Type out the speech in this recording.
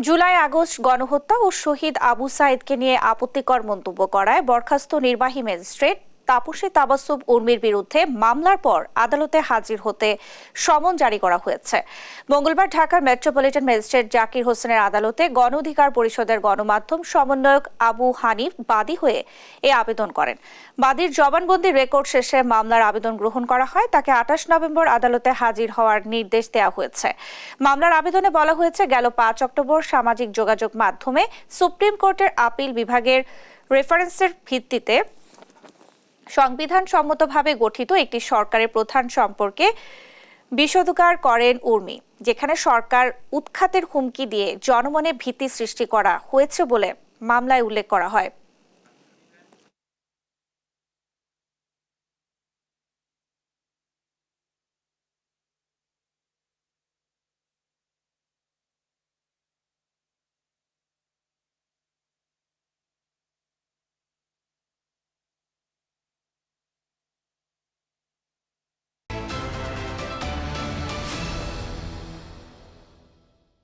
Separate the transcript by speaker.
Speaker 1: July August গণহত্যা ও শহীদ আবু সাইদকে নিয়ে আপত্তিকর মন্তব্য করায় বরখাস্ত নির্বাহী ম্যাজিস্ট্রেট তাপসী তাবাসসুম উর্মির বিরুদ্ধে মামলার পর আদালতে হাজির হতে সমন জারি করা হয়েছে। মঙ্গলবার ঢাকার মেট্রোপলিটন ম্যাজিস্ট্রেট জাকির হোসেনের আদালতে গণ অধিকার পরিষদের গণমাধ্যম সমন্বয়ক আবু হানিফ বাদী হয়ে এ আবেদন করেন। বাদীর জবানবন্দি রেকর্ড শেষে মামলার আবেদন গ্রহণ করা হয়। তাকে ২৮ নভেম্বর আদালতে হাজির হওয়ার নির্দেশ দেওয়া হয়েছে। মামলার আবেদনে বলা হয়েছে, গেল ৫ অক্টোবর সামাজিক যোগাযোগ মাধ্যমে সুপ্রিম কোর্টের আপিল বিভাগের রেফারেন্সের ভিত্তিতে সংবিধান সম্মতভাবে গঠিত একটি সরকারের প্রধান সম্পর্কে বিষোদ্গার করেন উর্মি, যেখানে সরকার উৎখাতের হুমকি দিয়ে জনমনে ভীতি সৃষ্টি করা হয়েছে বলে মামলায় উল্লেখ করা হয়।